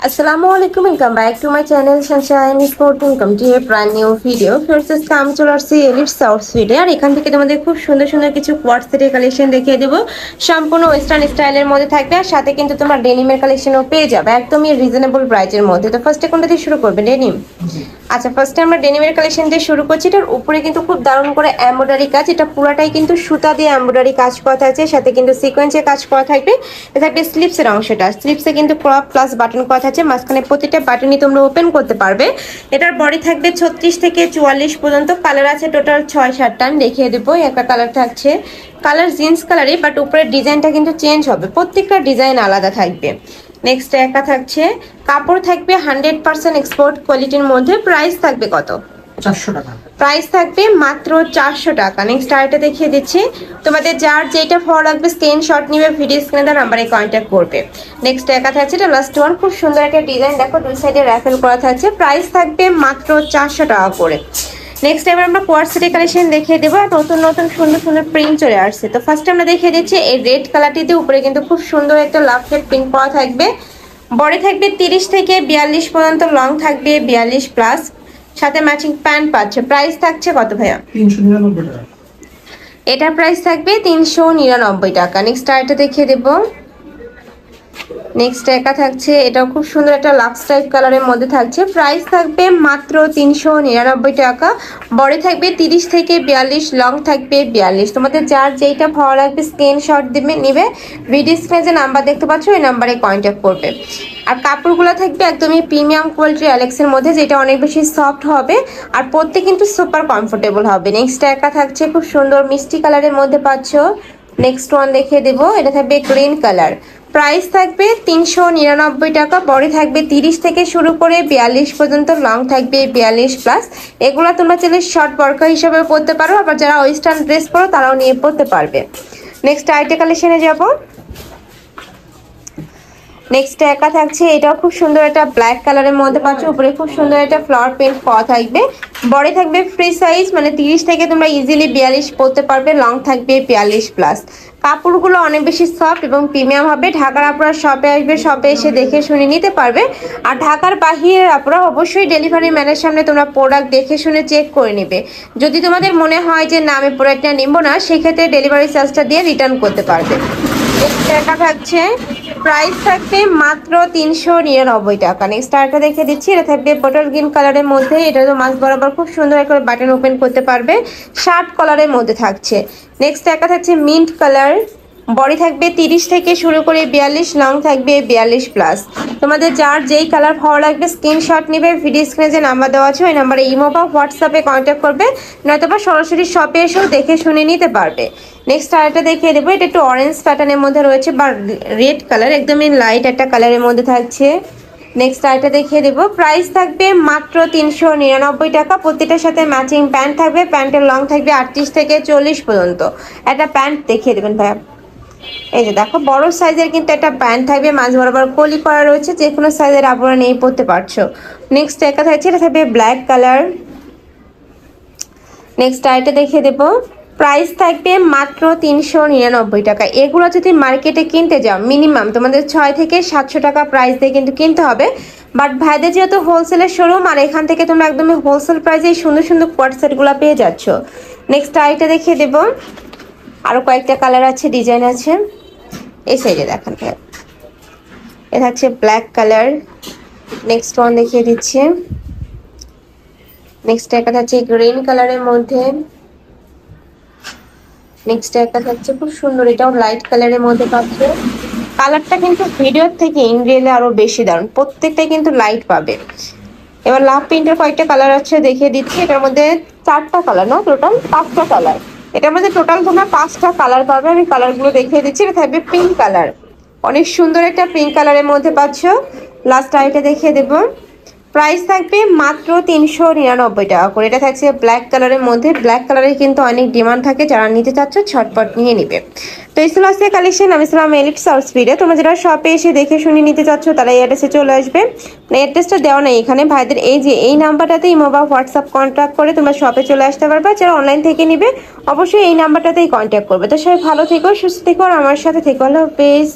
আসসালামু আলাইকুম, welcome back to my channel Sunshine sport. Welcome to A brand new video. ফিরছে আজকে আমি চলে আসছি এলিটস আউটফিটে। আর এখান থেকে তোমাদের খুব সুন্দর সুন্দর কিছু কোয়ার্ট সেটের কালেকশন দেখিয়ে দেবো। সম্পূর্ণ ওয়েস্টার্ন স্টাইলের মধ্যে থাকবে, আর সাথে কিন্তু তোমার ডেনিমের কালেকশনও পেয়ে যাবে একদমই রিজনেবল প্রাইসের মধ্যে। তো ফার্স্টে কোনটা দিয়ে শুরু করবে? ডেনিম। আচ্ছা, ফার্স্টে আমরা ডেনিমের কালেকশন দিয়ে শুরু করছি। এটার উপরে কিন্তু খুব দারুণ করে এমব্রয়ডারি কাজ, এটা পুরাটাই কিন্তু সুতা দিয়ে এমব্রয়ডারি কাজ করা থাকছে, সাথে কিন্তু সিকোয়েন্সের কাজ করা থাকবে। এটা থাকবে স্লিপসের অংশটা, স্লিপসে কিন্তু ক্রপ প্লাস বাটন করা থাকছে, মাঝখানে প্রতিটা বাটনই তোমরা ওপেন করতে পারবে। এটার বডি থাকবে 36 থেকে 44 পর্যন্ত। কালার আছে টোটাল 6-7টা, দেখিয়ে দেবো। একটা কালার থাকছে কালার জিন্স কালারই, বাট উপরের ডিজাইনটা কিন্তু চেঞ্জ হবে, প্রত্যেকটা ডিজাইন আলাদা থাকবে। নেক্সট একটা থাকছে, কাপড় থাকবে 100% এক্সপোর্ট কোয়ালিটির মধ্যে। প্রাইস থাকবে কত? 400 টাকা। প্রাইস থাকবে মাত্র 400 টাকা। নেক্সট আরেকটা দেখিয়ে দিচ্ছি, তোমাদের যার যেটা ভালো লাগবে স্ক্রিনশট নিবে, ভিডিও স্ক্রিনে দেওয়া নাম্বারে কন্ট্যাক্ট করবে। নেক্সট একা থাকছে, এটা লাস্ট ওয়ান, খুব সুন্দর একটা ডিজাইন, দেখো দুই সাইডে র্যাফেল করা থাকছে। প্রাইস থাকবে মাত্র 400 টাকা করে। নেক্সট এবার আমরা কোয়ার্ট সেটের কালেকশন দেখিয়ে দেবো। আর নতুন নতুন সুন্দর সুন্দর প্রিন্ট চলে আসছে। তো ফার্স্ট আমরা দেখিয়ে দিচ্ছি এই রেড কালারটিতে, উপরে কিন্তু খুব সুন্দর একটা লাভ শেপ প্রিন্ট করা থাকবে। বডি থাকবে 30 থেকে 42 পর্যন্ত, লং থাকবে 42 প্লাস, সাথে ম্যাচিং প্যান্ট পাচ্ছে। প্রাইস থাকছে কত ভাইয়া? 399 টাকা। এটার প্রাইস থাকবে 399 টাকা। নেক্সট আরেকটা দেখিয়ে দেবো। নেক্সট একা থাকছে, এটাও খুব সুন্দর একটা লাক্স টাইপ কালারের মধ্যে থাকছে। প্রাইস থাকবে মাত্র 399 টাকা। বডি থাকবে 30 থেকে 42, লং থাকবে 42। তোমাদের যার যেইটা ভালো লাগবে স্ক্রিনশট দিবে নিবে, ভিডিও স্ক্রিনে যে নাম্বার দেখতে পাচ্ছ ওই নাম্বারে কন্ট্যাক্ট করবে। আর কাপড়গুলো থাকবে একদমই প্রিমিয়াম কোয়ালিটির অ্যালেক্সের মধ্যে, যেটা অনেক বেশি সফট হবে আর পরতে কিন্তু সুপার কমফোর্টেবল হবে। নেক্সট একা থাকছে, খুব সুন্দর মিষ্টি কালারের মধ্যে পাচ্ছ। নেক্সট ওয়ান দেখিয়ে দেবো, এটা থাকবে গ্রিন কালার। প্রাইস থাকবে 399 টাকা। বডি থাকবে 30 থেকে শুরু করে 42 পর্যন্ত, লং থাকবে 42 প্লাস। এগুলো তোমরা চাইলে শর্ট বরকা হিসাবে পরতে পারো, আবার যারা ওয়েস্টার্ন ড্রেস পরো তারাও নিয়ে পরতে পারবে। নেক্সট আইটে কালেকশনে যাব। নেক্সট একা থাকছে, এটাও খুব সুন্দর একটা ব্ল্যাক কালারের মধ্যে পাচ্ছ, উপরে খুব সুন্দর একটা ফ্লাওয়ার প্রিন্ট করা থাকবে। বডি থাকবে ফ্রি সাইজ, মানে 30 থেকে তোমরা ইজিলি 42 পরতে পারবে, লং থাকবে 42 প্লাস। কাপড়গুলো অনেক বেশি সফট এবং প্রিমিয়াম হবে। ঢাকার আপনারা শপে আসবে, শপে এসে দেখে শুনে নিতে পারবে। আর ঢাকার বাহিরে আপনারা অবশ্যই ডেলিভারি ম্যানের সামনে তোমরা প্রোডাক্ট দেখে শুনে চেক করে নেবে। যদি তোমাদের মনে হয় যে না আমি প্রোডাক্টটা নিব না, সেক্ষেত্রে ডেলিভারি চার্জটা দিয়ে রিটার্ন করতে পারবে। টাকা থাকছে, প্রাইস থাকবে মাত্র 399 টাকা। নেক্সট আরেকটা দেখে দিচ্ছি, এটা থাকবে বটল গ্রিন কালারের মধ্যে। এটা তো মাছ বরাবর খুব সুন্দর করে বাটন ওপেন করতে পারবে, শার্ট কালারের মধ্যে থাকছে। নেক্সট একটা থাকছে মিন্ট কালার। বডি থাকবে 30 থেকে শুরু করে 42, লং থাকবে 42 প্লাস। তোমাদের যার যেই কালার ভালো লাগবে স্ক্রিনশট নিবে, ভিডিও স্ক্রিনে যে নাম্বার দেওয়া আছে ওই নাম্বারে ইমো বা হোয়াটসঅ্যাপে কন্ট্যাক্ট করবে, নয়তোবা সরাসরি শপে এসেও দেখে শুনে নিতে পারবে। নেক্সট আরেকটা দেখিয়ে দেবো, এটা একটু অরেঞ্জ প্যাটার্নের মধ্যে রয়েছে বা রেড কালার, একদমই লাইট একটা কালারের মধ্যে থাকছে। নেক্সট আরেকটা দেখিয়ে দেবো, প্রাইস থাকবে মাত্র 399 টাকা। প্রত্যেকটার সাথে ম্যাচিং প্যান্ট থাকবে, প্যান্টের লং থাকবে 38 থেকে 40 পর্যন্ত। একটা প্যান্ট দেখিয়ে দেবেন ভাইয়া। এই যে দেখো বড় সাইজের কিন্তু একটা প্যান্ট থাকবে, মাঝ বরাবর কলি করা রয়েছে, যে কোনো সাইজের আপনারা নিয়ে পরতে পারছো। নেক্সট একটা থাকছে, এটা থাকবে ব্ল্যাক কালার। নেক্সট আইটা দেখিয়ে দেবো, প্রাইস থাকবে মাত্র 399 টাকা। এগুলো যদি মার্কেটে কিনতে যাও মিনিমাম তোমাদের 6 থেকে 700 টাকা প্রাইস দিয়ে কিন্তু কিনতে হবে। বাট ভাইদের যেহেতু হোলসেলের শোরুম, আর এখান থেকে তোমরা একদমই হোলসেল প্রাইসে সুন্দর সুন্দর কোয়ার্ট সেটগুলো পেয়ে যাচ্ছ। নেক্সট আইটা দেখিয়ে দেবো, আরও কয়েকটা কালার আছে, ডিজাইন আছে। এই সাইডে দেখান, এটা হচ্ছে ব্ল্যাক কালার। নেক্সট ওয়ান দেখিয়ে দিচ্ছি। নেক্সট একটা হচ্ছে গ্রিন কালারের মধ্যে। নেক্সট একটা হচ্ছে খুব সুন্দর, এটাও লাইট কালারের মধ্যে পাচ্ছে। কালারটা কিন্তু ভিডিওর থেকে ইন রিয়েলে আরো বেশি দারুণ, প্রত্যেকটাই কিন্তু লাইট পাবে। এবার লাভ প্রিন্টের কয়েকটা কালার আছে দেখিয়ে দিচ্ছি। এটার মধ্যে 4টা কালার, না টোটাল 5টা কালার। এটার মধ্যে টোটাল তোমরা 5টা কালার পাবে। আমি কালারগুলো দেখিয়ে দিচ্ছি। এটা থাকবে পিঙ্ক কালার, অনেক সুন্দর একটা পিঙ্ক কালারের মধ্যে পাচ্ছ। লাস্ট আইটা দেখিয়ে দেবো, প্রাইস থাকবে মাত্র 399 টাকা করে। এটা থাকছে ব্ল্যাক কালারের মধ্যে। ব্ল্যাক কালারের কিন্তু অনেক ডিমান্ড থাকে, যারা নিতে চাচ্ছ ছটপট নিয়ে নিবে। তো এই ছিল আজকে কালেকশন। আমি ছিলাম এলিটস আউটফিটে। তোমরা যারা শপে এসে দেখে শুনে নিতে চাচ্ছ তারা এই অ্যাড্রেসে চলে আসবে। অ্যাড্রেসটা দেওয়া নেই এখানে, ভাইদের এই যে এই নাম্বারটাতে ইমো বা হোয়াটসঅ্যাপ কন্ট্যাক্ট করে তোমরা শপে চলে আসতে পারবে। যারা অনলাইন থেকে নিবে অবশ্যই এই নাম্বারটাতেই কন্ট্যাক্ট করবে। তো সবাই ভালো থেকো, সুস্থ থেকো, আর আমার সাথে থেকো। আল্লাহ হাফেজ।